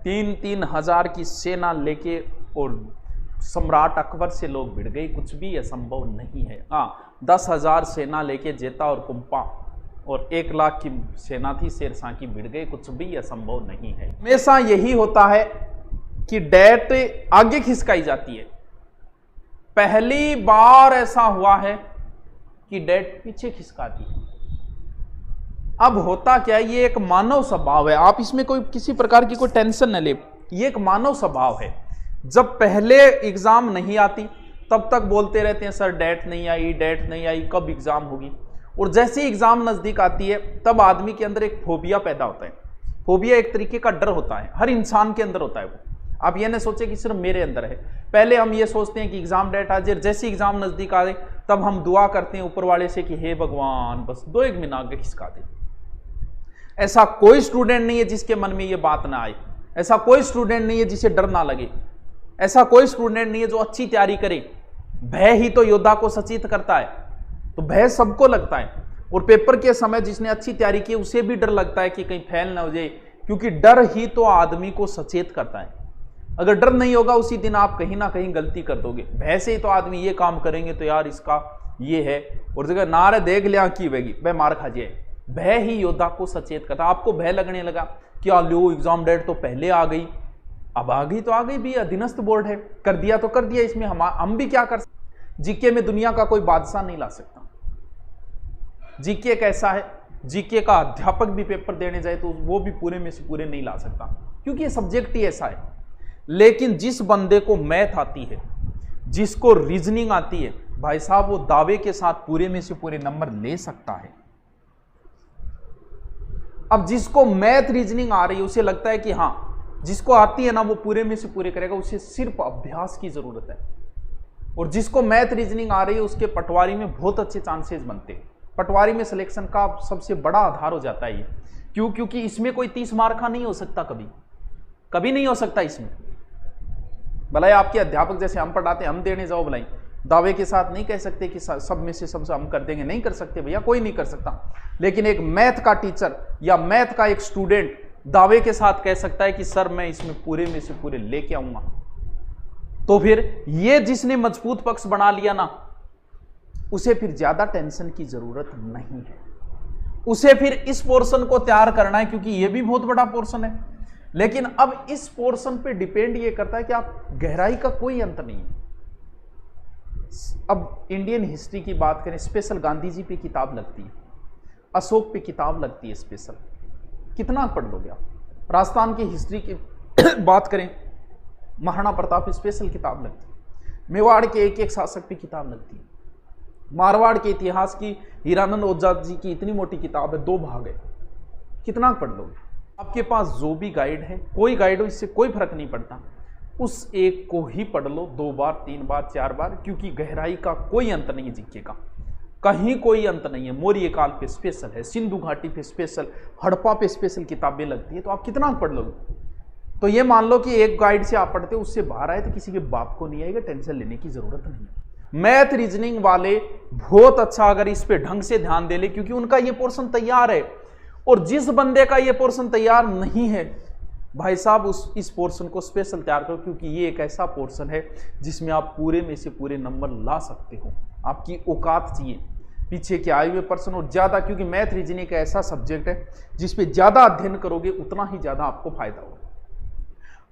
3-3 हजार की सेना लेके और सम्राट अकबर से लोग भिड़ गए, कुछ भी असंभव नहीं है। हाँ, 10,000 सेना लेके जेता और कुंपा और 1 लाख की सेना थी शेरशाह की, भिड़ गए, कुछ भी असंभव नहीं है। हमेशा यही होता है कि डेट आगे खिसकाई जाती है। पहली बार ऐसा हुआ है कि डेट पीछे खिसकाती है। अब होता क्या है, ये एक मानव स्वभाव है, आप इसमें कोई किसी प्रकार की कोई टेंशन न ले, ये एक मानव स्वभाव है। जब पहले एग्जाम नहीं आती तब तक बोलते रहते हैं सर डेट नहीं आई, डेट नहीं आई, कब एग्जाम होगी। और जैसे ही एग्जाम नजदीक आती है तब आदमी के अंदर एक फोबिया पैदा होता है। फोबिया एक तरीके का डर होता है, हर इंसान के अंदर होता है वो। आप ये ना सोचे कि सिर्फ मेरे अंदर है। पहले हम ये सोचते हैं कि एग्जाम डेट आ जाए, जैसे एग्जाम नजदीक आ जाए तब हम दुआ करते हैं ऊपर वाले से कि हे भगवान बस 2-1 महीना आगे खिसका दे। ऐसा कोई स्टूडेंट नहीं है जिसके मन में ये बात ना आए, ऐसा कोई स्टूडेंट नहीं है जिसे डर ना लगे, ऐसा कोई स्टूडेंट नहीं है जो अच्छी तैयारी करे। भय ही तो योद्धा को सचेत करता है, तो भय सबको लगता है। और पेपर के समय जिसने अच्छी तैयारी की उसे भी डर लगता है कि कहीं फेल ना हो जाए, क्योंकि डर ही तो आदमी को सचेत करता है। अगर डर नहीं होगा उसी दिन आप कहीं ना कहीं गलती कर दोगे। भय से ही तो आदमी ये काम करेंगे तो यार इसका ये है, और जगह नारे देख लिया की वेगी वह मार खा जाए। भय ही योद्धा को सचेत करता। आपको भय लगने लगा कि लो एग्जाम डेट तो पहले आ गई, अब आ गई तो आ गई भी, अधीनस्थ बोर्ड है, कर दिया तो कर दिया, इसमें हम भी क्या कर सकते। जीके में दुनिया का कोई बादशाह नहीं ला सकता। जीके कैसा है, जीके का अध्यापक भी पेपर देने जाए तो वो भी पूरे में से पूरे नहीं ला सकता, क्योंकि ये सब्जेक्ट ही ऐसा है। लेकिन जिस बंदे को मैथ आती है, जिसको रीजनिंग आती है, भाई साहब वो दावे के साथ पूरे में से पूरे नंबर ले सकता है। अब जिसको मैथ रीजनिंग आ रही है उसे लगता है कि हाँ जिसको आती है ना वो पूरे में से पूरे करेगा, उसे सिर्फ अभ्यास की जरूरत है। और जिसको मैथ रीजनिंग आ रही है उसके पटवारी में बहुत अच्छे चांसेस बनते हैं। पटवारी में सिलेक्शन का सबसे बड़ा आधार हो जाता है ये। क्यों? क्योंकि इसमें कोई 30 मार्क का नहीं हो सकता, कभी नहीं हो सकता इसमें। भलाई आपके अध्यापक जैसे हम पढ़ाते हम देने जाओ, भलाई दावे के साथ नहीं कह सकते कि सब में से सबसे हम कर देंगे, नहीं कर सकते भैया, कोई नहीं कर सकता। लेकिन एक मैथ का टीचर या मैथ का एक स्टूडेंट दावे के साथ कह सकता है कि सर मैं इसमें पूरे में से पूरे लेके आऊंगा। तो फिर ये जिसने मजबूत पक्ष बना लिया ना, उसे फिर ज्यादा टेंशन की जरूरत नहीं है। उसे फिर इस पोर्शन को तैयार करना है, क्योंकि ये भी बहुत बड़ा पोर्शन है। लेकिन अब इस पोर्शन पे डिपेंड ये करता है कि आप गहराई का कोई अंत नहीं है। अब इंडियन हिस्ट्री की बात करें, स्पेशल गांधी जी पे किताब लगती है, अशोक पे किताब लगती है स्पेशल, कितना पढ़ लोगे आप। राजस्थान की हिस्ट्री की बात करें, महाराणा प्रताप स्पेशल किताब लगती है। मेवाड़ के एक एक शासक पे किताब लगती है। मारवाड़ के इतिहास की हीरानंद ओझा जी की इतनी मोटी किताब है, 2 भाग है, कितना पढ़ लोगे। आपके पास जो भी गाइड है, कोई गाइड हो, इससे कोई फर्क नहीं पड़ता, उस एक को ही पढ़ लो 2 बार 3 बार 4 बार, क्योंकि गहराई का कोई अंत नहीं है। जीके का कहीं कोई अंत नहीं है। मौर्य काल पे स्पेशल है, सिंधु घाटी पे स्पेशल, हड़प्पा पे स्पेशल किताबें लगती है, तो आप कितना पढ़ लोगे। तो ये मान लो कि एक गाइड से आप पढ़ते हो, उससे बाहर आए तो किसी के बाप को नहीं आएगा, टेंशन लेने की जरूरत नहीं है। मैथ रीजनिंग वाले बहुत अच्छा अगर इस पे ढंग से ध्यान दे ले, क्योंकि उनका ये पोर्शन तैयार है। और जिस बंदे का ये पोर्शन तैयार नहीं है, भाई साहब इस पोर्शन को स्पेशल तैयार करो, क्योंकि ये एक ऐसा पोर्शन है जिसमें आप पूरे में से पूरे नंबर ला सकते हो। आपकी औकात चाहिए पीछे के आए हुए पर्सन, और ज्यादा, क्योंकि मैथ रीजनिंग एक ऐसा सब्जेक्ट है जिसपे ज्यादा अध्ययन करोगे उतना ही ज्यादा आपको फायदा होगा।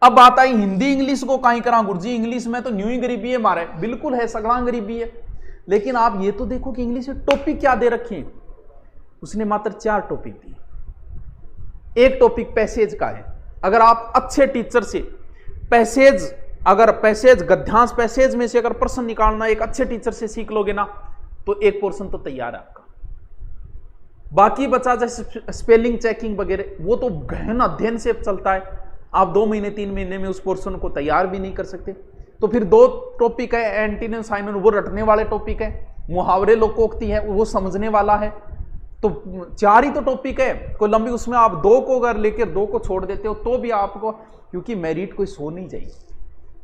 अब बात आई हिंदी इंग्लिश को कहीं करा गुरुजी, इंग्लिश में तो न्यू ही गरीबी है मारे, बिल्कुल है, सगड़ा गरीबी है। लेकिन आप ये तो देखो कि इंग्लिश में टॉपिक क्या दे रखे हैं। उसने मात्र 4 टॉपिक दिए। एक टॉपिक पैसेज का है। अगर आप अच्छे टीचर से पैसेज, अगर पैसेज गद्यांश पैसेज में से अगर प्रश्न निकालना एक अच्छे टीचर से सीख लोगे ना, तो एक पोर्शन तो तैयार है आपका। बाकी बचा जैसे स्पेलिंग चेकिंग वगैरह, वो तो गहन अध्ययन से चलता है। आप 2 महीने 3 महीने में उस पोर्शन को तैयार भी नहीं कर सकते। तो फिर 2 टॉपिक है, एंटीनिम साइनोन, वो रटने वाले टॉपिक है। मुहावरे लोकोक्ति है, वो समझने वाला है। तो 4 ही तो टॉपिक है, कोई लंबी, उसमें आप 2 को अगर लेकर 2 को छोड़ देते हो तो भी आपको, क्योंकि मेरिट कोई सो नहीं जाएगी।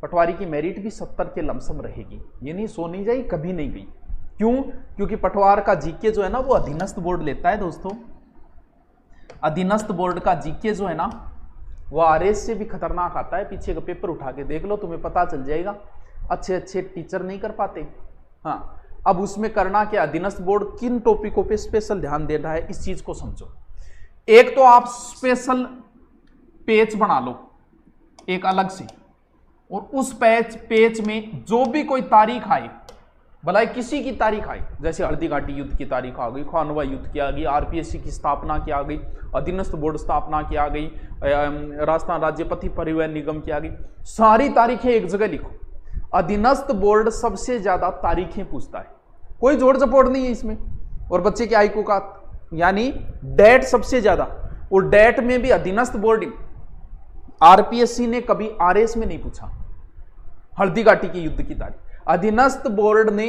पटवारी की मेरिट भी 70 के लमसम रहेगी, ये नहीं सो नहीं जाएगी, कभी नहीं गई। क्यों? क्योंकि पटवार का जीके जो है ना वो अधीनस्थ बोर्ड लेता है दोस्तों। अधीनस्थ बोर्ड का जीके जो है ना वो आरएस से भी खतरनाक आता है। पीछे का पेपर उठा के देख लो, तुम्हें पता चल जाएगा। अच्छे अच्छे टीचर नहीं कर पाते। हाँ, अब उसमें करना क्या, अधीनस्थ बोर्ड किन टॉपिकों पे स्पेशल ध्यान दे रहा है, इस चीज को समझो। एक तो आप स्पेशल पेज बना लो एक अलग से, और उस पेज में जो भी कोई तारीख आए, भला किसी की तारीख आई, जैसे हल्दी घाटी युद्ध की तारीख आ गई, खानवा युद्ध की आ गई, आरपीएससी की स्थापना की आ गई, अधीनस्थ बोर्ड स्थापना की आ गई, राजस्थान राज्य पथ परिवहन निगम की आ गई, सारी तारीखें एक जगह लिखो। अधीनस्थ बोर्ड सबसे ज्यादा तारीखें पूछता है, कोई जोड़ जपोड़ नहीं है इसमें। और बच्चे के आईक्यू का यानी डेट सबसे ज्यादा, और डेट में भी अधीनस्थ बोर्ड, आरपीएससी ने कभी आरएस में नहीं पूछा हल्दी घाटी के युद्ध की तारीख। अधीनस्थ बोर्ड ने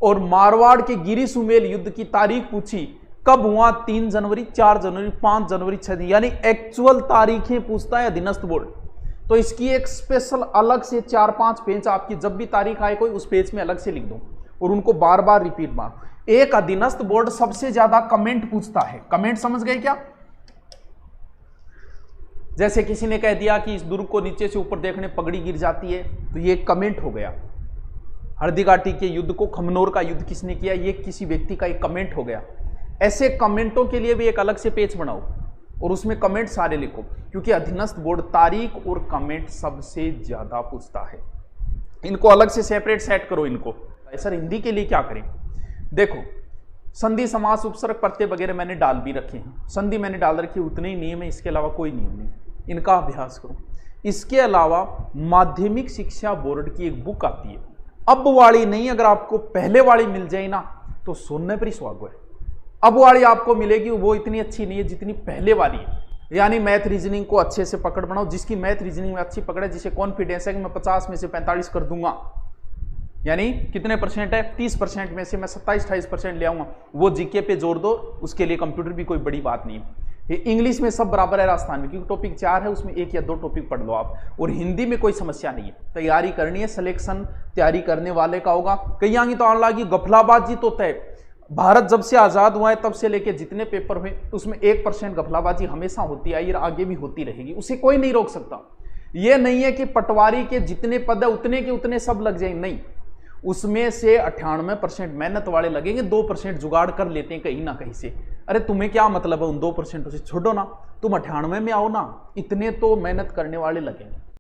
और मारवाड़ के गिरी सुमेल युद्ध की तारीख पूछी, कब हुआ, 3 जनवरी, 4 जनवरी, 5 जनवरी, 6 जनवरी, यानी एक्चुअल तारीखें पूछता है अधीनस्थ बोर्ड। तो इसकी एक स्पेशल अलग से 4-5 पेज आपकी, जब भी तारीख आए कोई, उस पेज में अलग से लिख दो और उनको बार बार रिपीट मारो। एक अधीनस्थ बोर्ड सबसे ज्यादा कमेंट पूछता है। कमेंट समझ गए क्या? जैसे किसी ने कह दिया कि इस दुर्ग को नीचे से ऊपर देखने पगड़ी गिर जाती है, तो ये कमेंट हो गया। हल्दी घाटी के युद्ध को, खमनोर का युद्ध किसने किया, ये किसी व्यक्ति का एक कमेंट हो गया। ऐसे कमेंटों के लिए भी एक अलग से पेज बनाओ और उसमें कमेंट सारे लिखो, क्योंकि अधीनस्थ बोर्ड तारीख और कमेंट सबसे ज्यादा पूछता है। इनको अलग से सेपरेट सेट करो इनको। सर हिंदी के लिए क्या करें? देखो, संधि, समास, उपसर्ग, प्रत्यय वगैरह मैंने डाल भी रखे हैं। संधि मैंने डाल रखी है, उतने ही नियम है, इसके अलावा कोई नियम नहीं। इनका अभ्यास करो। इसके अलावा माध्यमिक शिक्षा बोर्ड की एक बुक आती है, अब वाली नहीं, अगर आपको पहले वाली मिल जाए ना तो सोने पर ही सुहागो है। अब वाली आपको मिलेगी, वो इतनी अच्छी नहीं है जितनी पहले वाली है। यानी मैथ रीजनिंग को अच्छे से पकड़ बनाओ। जिसकी मैथ रीजनिंग में अच्छी पकड़ है, जिसे कॉन्फिडेंस है कि मैं 50 में से 45 कर दूंगा, यानी कितने परसेंट है, 30% में से मैं 27-28% ले आऊंगा, वो जीके पे जोर दो। उसके लिए कंप्यूटर भी कोई बड़ी बात नहीं है। इंग्लिश में सब बराबर है राजस्थान में, क्योंकि टॉपिक 4 है, उसमें 1 या 2 टॉपिक पढ़ लो आप। और हिंदी में कोई समस्या नहीं है। तैयारी करनी है, सिलेक्शन तैयारी करने वाले का होगा। कई आगे तो आने लगी गफलाबाजी तो तय। भारत जब से आजाद हुआ है तब से लेके जितने पेपर हुए, उसमें 1% गफलाबाजी हमेशा होती आई और आगे भी होती रहेगी, उसे कोई नहीं रोक सकता। यह नहीं है कि पटवारी के जितने पद है उतने के उतने सब लग जाएंगे, नहीं। उसमें से 98% मेहनत वाले लगेंगे, 2% जुगाड़ कर लेते हैं कहीं ना कहीं से। अरे तुम्हें क्या मतलब है उन 2% से, छोड़ो ना, तुम 98 में आओ ना, इतने तो मेहनत करने वाले लगेंगे।